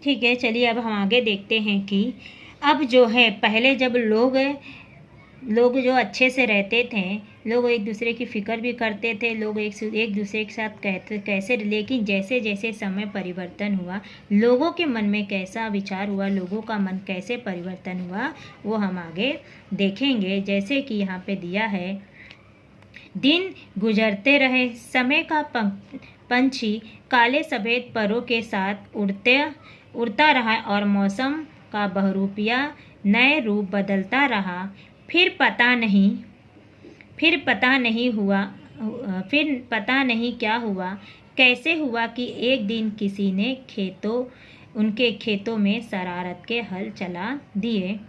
ठीक है, चलिए अब हम आगे देखते हैं कि अब जो है पहले जब लोग जो अच्छे से रहते थे, लोग एक दूसरे की फ़िक्र भी करते थे, लोग एक दूसरे के साथ कहते कैसे, लेकिन जैसे जैसे समय परिवर्तन हुआ, लोगों के मन में कैसा विचार हुआ, लोगों का मन कैसे परिवर्तन हुआ, वो हम आगे देखेंगे। जैसे कि यहाँ पे दिया है, दिन गुजरते रहे, समय का पंछी काले सफ़ेद परों के साथ उड़ता रहा और मौसम का बहरूपिया नए रूप बदलता रहा। फिर पता नहीं क्या हुआ, कैसे हुआ कि एक दिन किसी ने उनके खेतों में शरारत के हल चला दिए।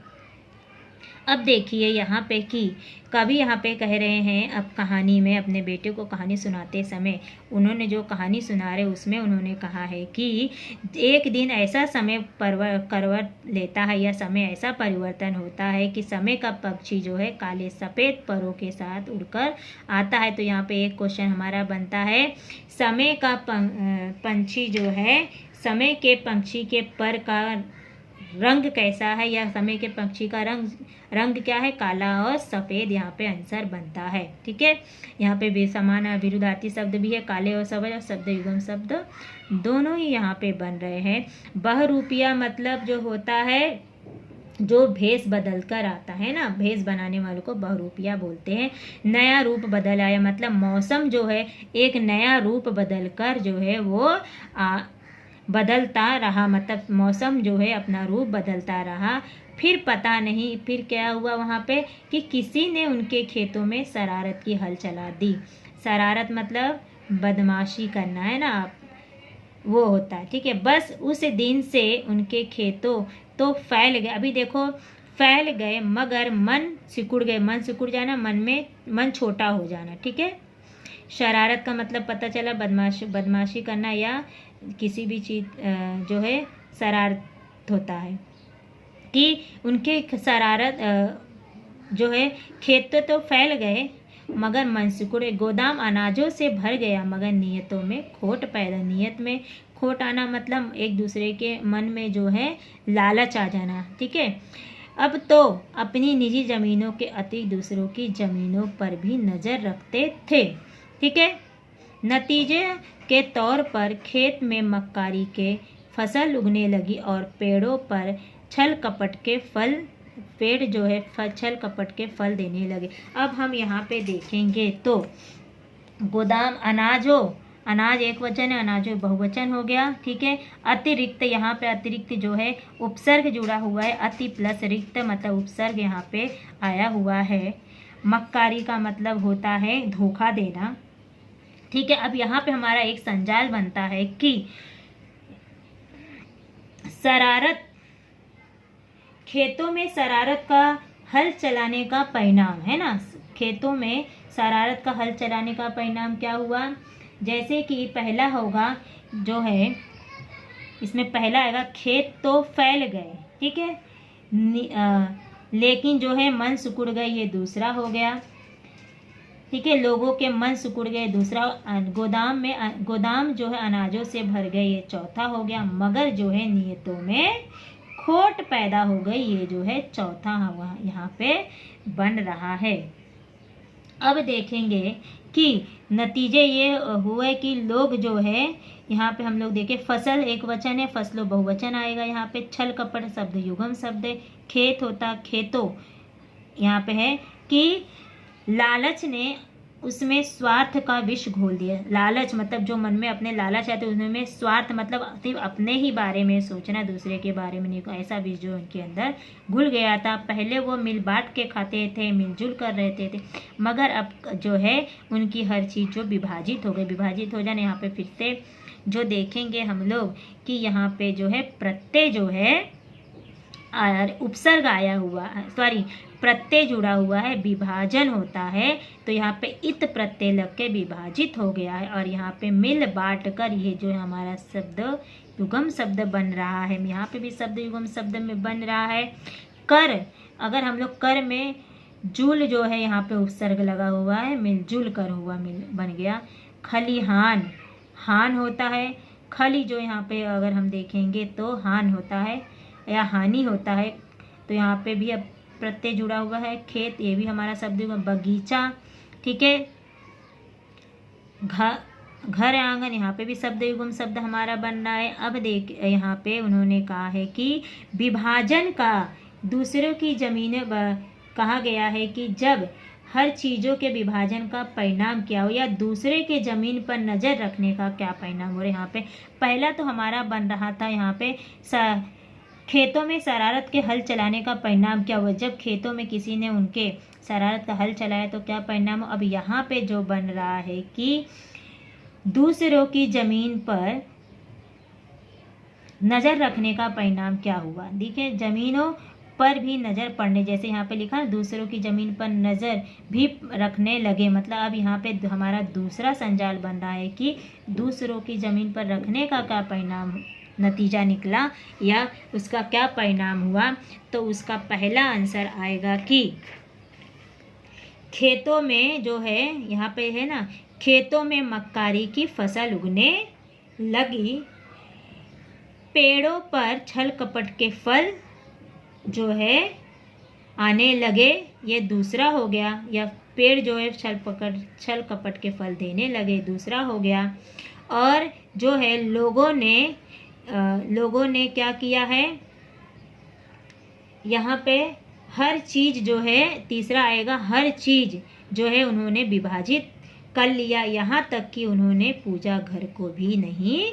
अब देखिए यहाँ पे कि कवि यहाँ पे कह रहे हैं, अब कहानी में अपने बेटे को कहानी सुनाते समय उन्होंने जो कहानी सुना रहे उसमें उन्होंने कहा है कि एक दिन ऐसा समय करवट लेता है या समय ऐसा परिवर्तन होता है कि समय का पक्षी जो है काले सफ़ेद परों के साथ उड़कर आता है। तो यहाँ पे एक क्वेश्चन हमारा बनता है, समय का पंछी जो है, समय के पंछी के पर का रंग कैसा है, या समय के पक्षी का रंग क्या है, काला और सफ़ेद। यहाँ पे आंसर बनता है। ठीक है, यहाँ पे बेसमान विरुद्धार्थी शब्द भी है, काले और सफ़ेद, और शब्द युग्म शब्द दोनों ही यहाँ पे बन रहे हैं। बहुरूपिया मतलब जो होता है, जो भेष बदल कर आता है ना, भेष बनाने वालों को बहुरूपिया बोलते हैं। नया रूप बदल आया मतलब मौसम जो है एक नया रूप बदल कर जो है वो बदलता रहा, मतलब मौसम जो है अपना रूप बदलता रहा। फिर पता नहीं फिर क्या हुआ वहाँ पे कि किसी ने उनके खेतों में शरारत की हल चला दी। शरारत मतलब बदमाशी करना है ना, वो होता है। ठीक है, बस उस दिन से उनके खेतों तो फैल गए। अभी देखो, फैल गए मगर मन सिकुड़ गए। मन सिकुड़ जाना, मन छोटा हो जाना। ठीक है, शरारत का मतलब पता चला बदमाशी करना या किसी भी चीज़ जो है शरारत होता है, कि उनके शरारत जो है खेत तो फैल गए मगर मन सिकुड़े। गोदाम अनाजों से भर गया मगर नियतों में खोट पैदा। नियत में खोट आना मतलब एक दूसरे के मन में जो है लालच आ जाना। ठीक है, अब तो अपनी निजी ज़मीनों के अति दूसरों की ज़मीनों पर भी नज़र रखते थे। ठीक है, नतीजे के तौर पर खेत में मक्कारी के फसल उगने लगी और पेड़ों पर छल कपट के फल देने लगे। अब हम यहाँ पे देखेंगे तो गोदाम अनाज एक वचन है, अनाजो बहुवचन हो गया। ठीक है, अतिरिक्त, यहाँ पे अतिरिक्त जो है उपसर्ग जुड़ा हुआ है, अति प्लस रिक्त मतलब उपसर्ग यहाँ पे आया हुआ है। मक्कारी का मतलब होता है धोखा देना। ठीक है, अब यहाँ पे हमारा एक संजाल बनता है कि शरारत, खेतों में शरारत का हल चलाने का परिणाम है ना, खेतों में शरारत का हल चलाने का परिणाम क्या हुआ। जैसे कि पहला होगा जो है, इसमें पहला आएगा खेत तो फैल गए। ठीक है, लेकिन जो है मन सिकुड़ गए, ये दूसरा हो गया। ठीक है, लोगों के मन सिकुड़ गए दूसरा। गोदाम जो है अनाजों से भर गए, ये चौथा हो गया। मगर जो है नियतों में खोट पैदा हो गई, ये जो है चौथा हुआ यहाँ पे बन रहा है। अब देखेंगे कि नतीजे ये हुए कि लोग जो है, यहाँ पे हम लोग देखें, फसल एक वचन है, फसलों बहुवचन आएगा। यहाँ पे छल कपट शब्द युग्म शब्द है। खेत होता खेतों, यहाँ पे है कि लालच ने उसमें स्वार्थ का विष घोल दिया। लालच मतलब जो मन में अपने लालच आते उसमें स्वार्थ मतलब सिर्फ अपने ही बारे में सोचना, दूसरे के बारे में नहीं, ऐसा विष जो उनके अंदर घुल गया था। पहले वो मिल बांट के खाते थे, मिलजुल कर रहते थे, मगर अब जो है उनकी हर चीज़ जो विभाजित हो गई। विभाजित हो जाने, यहाँ पे फिर से जो देखेंगे हम लोग कि यहाँ पे जो है प्रत्यय जो है उपसर्ग आया हुआ, प्रत्यय जुड़ा हुआ है, विभाजन होता है। तो यहाँ पे इत प्रत्यय लग के विभाजित हो गया है, और यहाँ पे मिल बांट कर ये जो है हमारा शब्द युगम शब्द बन रहा है। यहाँ पे भी शब्द युगम शब्द में बन रहा है। कर, अगर हम लोग कर में जुल जो है यहाँ पे उपसर्ग लगा हुआ है, मिलजुल कर हुआ, मिल बन गया। खलिहान, हान होता है, खाली जो यहाँ पे अगर हम देखेंगे तो हान होता है या हानि होता है, तो यहाँ पे भी अब प्रत्यय जुड़ा हुआ है। खेत, ये भी हमारा शब्द हुआ। बगीचा, ठीक है। घर आंगन, यहाँ पे भी शब्द युग्म शब्द हमारा बन रहा है। अब देख यहाँ पे उन्होंने कहा है कि विभाजन का दूसरों की जमीनें कहा गया है कि जब हर चीज़ों के विभाजन का परिणाम क्या हो, या दूसरे के ज़मीन पर नज़र रखने का क्या परिणाम हो। यहाँ पे पहला तो हमारा बन रहा था यहाँ पे खेतों में शरारत के हल चलाने का परिणाम क्या हुआ। जब खेतों में किसी ने उनके शरारत का हल चलाया तो क्या परिणाम हो। अब यहाँ पे जो बन रहा है कि दूसरों की ज़मीन पर नज़र रखने का परिणाम क्या हुआ। देखिए, ज़मीनों पर भी नज़र पड़ने, जैसे यहाँ पे लिखा दूसरों की ज़मीन पर नज़र भी रखने लगे। मतलब अब यहाँ पे हमारा दूसरा संजाल बन रहा है कि दूसरों की ज़मीन पर रखने का क्या परिणाम नतीजा निकला या उसका क्या परिणाम हुआ। तो उसका पहला आंसर आएगा कि खेतों में जो है, यहाँ पे है ना, खेतों में मक्कारी की फसल उगने लगी, पेड़ों पर छल कपट के फल जो है आने लगे, ये दूसरा हो गया। या पेड़ जो है छल कपट के फल देने लगे, दूसरा हो गया। और जो है लोगों ने क्या किया है, यहाँ पे हर चीज़ जो है, तीसरा आएगा, हर चीज़ जो है उन्होंने विभाजित कर लिया, यहाँ तक कि उन्होंने पूजा घर को भी नहीं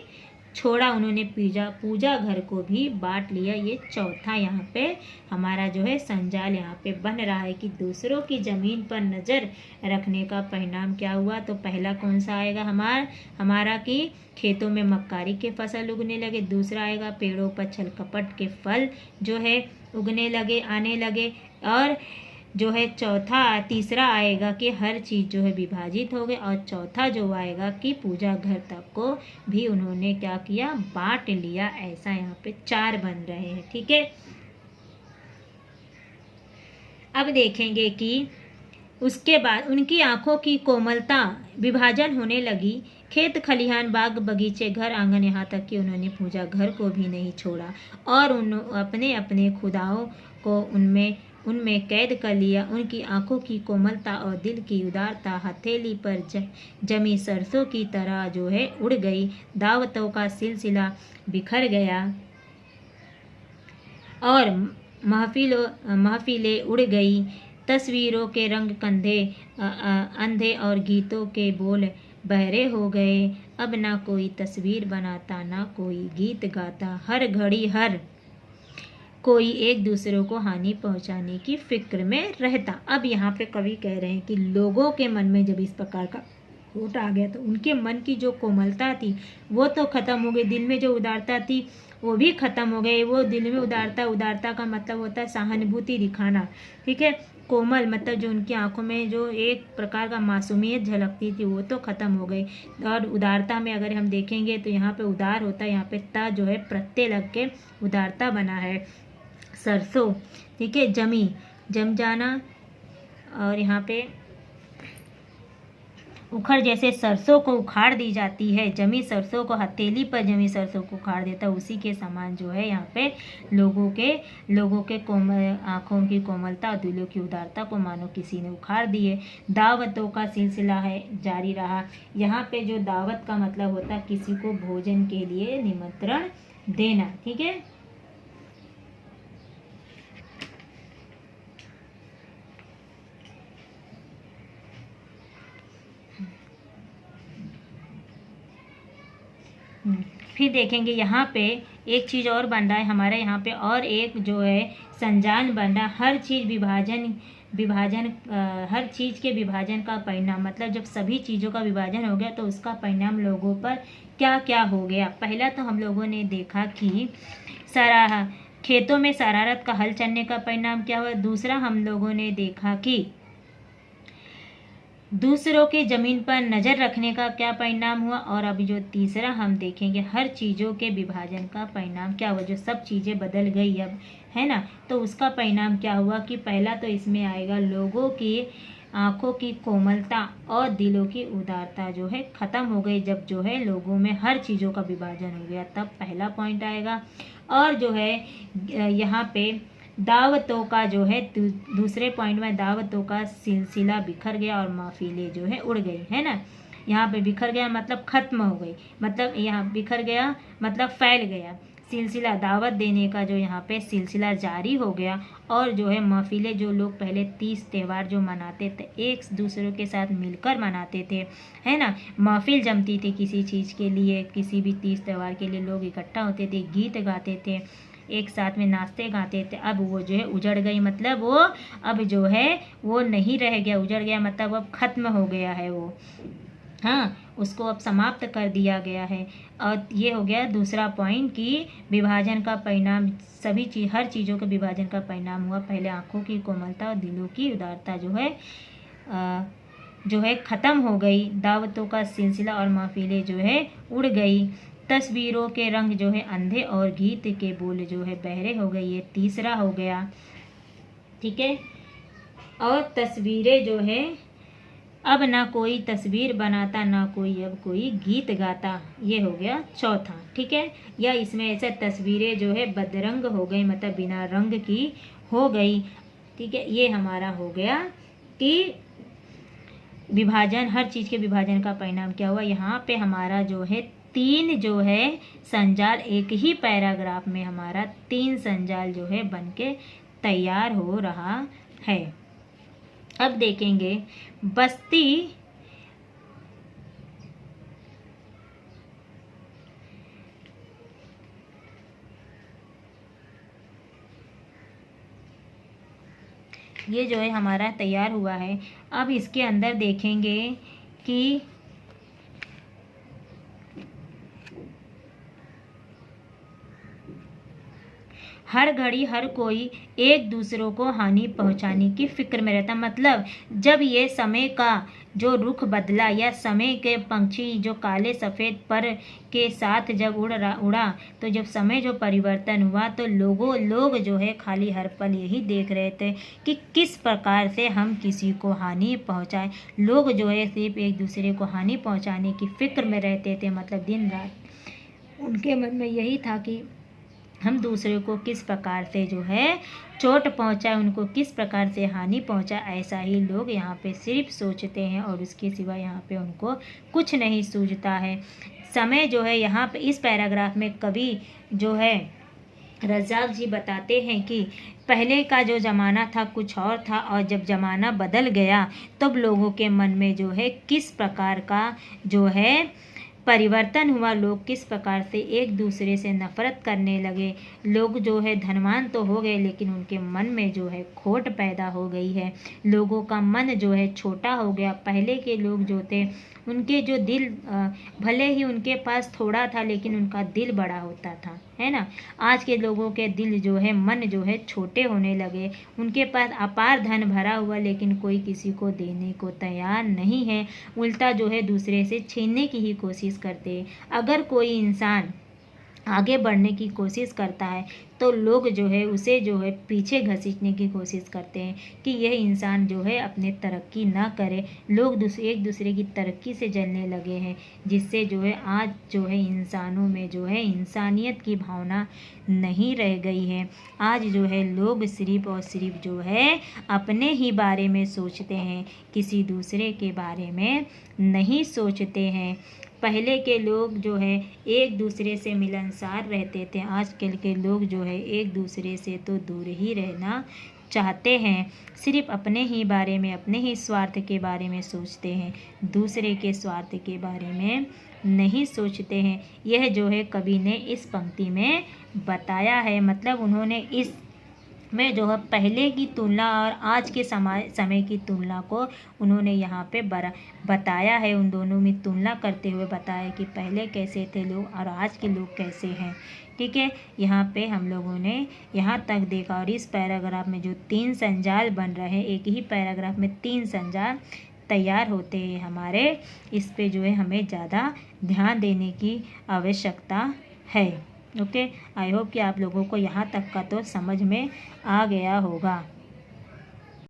छोड़ा, उन्होंने पूजा घर को भी बांट लिया। ये चौथा यहाँ पे हमारा जो है संजाल यहाँ पे बन रहा है कि दूसरों की ज़मीन पर नज़र रखने का परिणाम क्या हुआ। तो पहला कौन सा आएगा हमारा कि खेतों में मक्कारी के फसल उगने लगे। दूसरा आएगा पेड़ों पर छल कपट के फल जो है उगने लगे, आने लगे। और जो है तीसरा आएगा कि हर चीज़ जो है विभाजित हो गई। और चौथा जो आएगा कि पूजा घर तक को भी उन्होंने क्या किया, बांट लिया। ऐसा यहाँ पे 4 बन रहे हैं, ठीक है। अब देखेंगे कि उसके बाद उनकी आंखों की कोमलता विभाजन होने लगी, खेत खलिहान बाग बगीचे घर आंगन, यहाँ तक कि उन्होंने पूजा घर को भी नहीं छोड़ा और अपने अपने खुदाओं को उनमें कैद कर लिया। उनकी आंखों की कोमलता और दिल की उदारता हथेली पर जमी सरसों की तरह जो है उड़ गई। दावतों का सिलसिला बिखर गया और महफिलें उड़ गई। तस्वीरों के रंग कंधे अंधे और गीतों के बोल बहरे हो गए। अब ना कोई तस्वीर बनाता, ना कोई गीत गाता, हर घड़ी हर कोई एक दूसरे को हानि पहुंचाने की फिक्र में रहता। अब यहाँ पे कवि कह रहे हैं कि लोगों के मन में जब इस प्रकार का खोट आ गया तो उनके मन की जो कोमलता थी वो तो ख़त्म हो गई, दिल में जो उदारता थी वो भी ख़त्म हो गई। वो दिल में उदारता का मतलब होता है सहानुभूति दिखाना, ठीक है। कोमल मतलब जो उनकी आंखों में जो एक प्रकार का मासूमियत झलकती थी वो तो ख़त्म हो गई। और उदारता में अगर हम देखेंगे तो यहाँ पे उदार होता है, यहाँ पे ता जो है प्रत्यय लग के उदारता बना है। सरसों, ठीक है, जम जाना। और यहाँ पे उखड़, जैसे सरसों को उखाड़ दी जाती है, जमी सरसों को हथेली पर जमी सरसों को उखाड़ देता है, उसी के समान जो है यहाँ पे लोगों के कोमल आँखों की कोमलता और दिलों की उदारता को मानो किसी ने उखाड़ दी है। दावतों का सिलसिला है जारी रहा। यहाँ पे जो दावत का मतलब होता है किसी को भोजन के लिए निमंत्रण देना, ठीक है। फिर देखेंगे यहाँ पे एक चीज़ और बन रहा है हमारे यहाँ पे, और एक जो है संजान बन रहा है। हर चीज़ विभाजन हर चीज़ के विभाजन का परिणाम, मतलब जब सभी चीज़ों का विभाजन हो गया तो उसका परिणाम लोगों पर क्या क्या हो गया। पहला तो हम लोगों ने देखा कि खेतों में शरारत का हल चलने का परिणाम क्या हुआ। दूसरा हम लोगों ने देखा कि दूसरों के ज़मीन पर नज़र रखने का क्या परिणाम हुआ। और अभी जो तीसरा हम देखेंगे हर चीज़ों के विभाजन का परिणाम क्या हुआ, जो सब चीज़ें बदल गई अब, है ना। तो उसका परिणाम क्या हुआ कि पहला तो इसमें आएगा आँखों की कोमलता और दिलों की उदारता जो है ख़त्म हो गई। जब जो है लोगों में हर चीज़ों का विभाजन हो गया तब पहला पॉइंट आएगा। और जो है यहाँ पे दावतों का जो है दूसरे पॉइंट में दावतों का सिलसिला बिखर गया और महफिलें जो है उड़ गई, है ना। यहाँ पे बिखर गया मतलब ख़त्म हो गई, मतलब यहाँ बिखर गया मतलब फैल गया। सिलसिला दावत देने का जो यहाँ पे सिलसिला जारी हो गया। और जो है महफिलें, जो लोग पहले 30 त्यौहार जो मनाते थे एक दूसरों के साथ मिलकर मनाते थे, है ना। महफिल जमती थी किसी चीज़ के लिए, किसी भी 30 त्यौहार के लिए लोग इकट्ठा होते थे, गीत गाते थे, एक साथ में नाचते गाते थे। अब वो जो है उजड़ गई, मतलब वो अब जो है वो नहीं रह गया, उजड़ गया मतलब अब ख़त्म हो गया है वो, हाँ, उसको अब समाप्त कर दिया गया है। और ये हो गया दूसरा पॉइंट कि विभाजन का परिणाम, सभी चीज़ हर चीज़ों के विभाजन का परिणाम हुआ। पहले आँखों की कोमलता और दिलों की उदारता जो है ख़त्म हो गई। दावतों का सिलसिला और महफिलें जो है उड़ गई। तस्वीरों के रंग जो है अंधे और गीत के बोल जो है बहरे हो गए, ये तीसरा हो गया, ठीक है। और तस्वीरें जो है अब ना कोई तस्वीर बनाता, ना कोई अब कोई गीत गाता, ये हो गया चौथा, ठीक है। या इसमें ऐसा तस्वीरें जो है बदरंग हो गई, मतलब बिना रंग की हो गई, ठीक है। ये हमारा हो गया कि विभाजन, हर चीज़ के विभाजन का परिणाम क्या हुआ। यहाँ पे हमारा जो है 3 जो है संजाल, एक ही पैराग्राफ में हमारा 3 संजाल जो है बन के तैयार हो रहा है। अब देखेंगे बस्ती ये जो है हमारा तैयार हुआ है। अब इसके अंदर देखेंगे कि हर घड़ी हर कोई एक दूसरों को हानि पहुंचाने की फिक्र में रहता। मतलब जब ये समय का जो रुख बदला, या समय के पंछी जो काले सफ़ेद पर के साथ जब उड़ा, तो जब समय जो परिवर्तन हुआ तो लोग जो है खाली हर पल यही देख रहे थे कि किस प्रकार से हम किसी को हानि पहुंचाएं। लोग जो है सिर्फ एक दूसरे को हानि पहुंचाने की फिक्र में रहते थे, मतलब दिन रात उनके मन में यही था कि हम दूसरे को किस प्रकार से जो है चोट पहुंचाए, उनको किस प्रकार से हानि पहुंचाए। ऐसा ही लोग यहाँ पे सिर्फ सोचते हैं और उसके सिवा यहाँ पे उनको कुछ नहीं सूझता है। समय जो है यहाँ पे इस पैराग्राफ में कवि जो है रज़ाक जी बताते हैं कि पहले का जो ज़माना था कुछ और था, और जब ज़माना बदल गया तब लोगों के मन में जो है किस प्रकार का जो है परिवर्तन हुआ। लोग किस प्रकार से एक दूसरे से नफरत करने लगे। लोग जो है धनवान तो हो गए, लेकिन उनके मन में जो है खोट पैदा हो गई है। लोगों का मन जो है छोटा हो गया। पहले के लोग जो थे उनके जो दिल, भले ही उनके पास थोड़ा था लेकिन उनका दिल बड़ा होता था, है ना। आज के लोगों के दिल जो है, मन जो है छोटे होने लगे। उनके पास अपार धन भरा हुआ, लेकिन कोई किसी को देने को तैयार नहीं है, उल्टा जो है दूसरे से छीनने की ही कोशिश करते हैं। अगर कोई इंसान आगे बढ़ने की कोशिश करता है तो लोग जो है उसे जो है पीछे घसीटने की कोशिश करते हैं कि यह इंसान जो है अपने तरक्की ना करे। लोग एक दूसरे की तरक्की से जलने लगे हैं, जिससे जो है आज जो है इंसानों में जो है इंसानियत की भावना नहीं रह गई है। आज जो है लोग सिर्फ और सिर्फ जो है अपने ही बारे में सोचते हैं, किसी दूसरे के बारे में नहीं सोचते हैं। पहले के लोग जो है एक दूसरे से मिलनसार रहते थे। आजकल के लोग जो है एक दूसरे से तो दूर ही रहना चाहते हैं। सिर्फ अपने ही बारे में, अपने ही स्वार्थ के बारे में सोचते हैं, दूसरे के स्वार्थ के बारे में नहीं सोचते हैं। यह जो है कवि ने इस पंक्ति में बताया है। मतलब उन्होंने इस में जो है पहले की तुलना और आज के समय की तुलना को उन्होंने यहाँ पे बताया है। उन दोनों में तुलना करते हुए बताया कि पहले कैसे थे लोग और आज के लोग कैसे हैं, ठीक है। यहाँ पे हम लोगों ने यहाँ तक देखा। और इस पैराग्राफ में जो 3 संजाल बन रहे हैं, एक ही पैराग्राफ में 3 संजाल तैयार होते हैं हमारे, इस पे जो है हमें ज़्यादा ध्यान देने की आवश्यकता है। ओके, आई होप कि आप लोगों को यहाँ तक का तो समझ में आ गया होगा।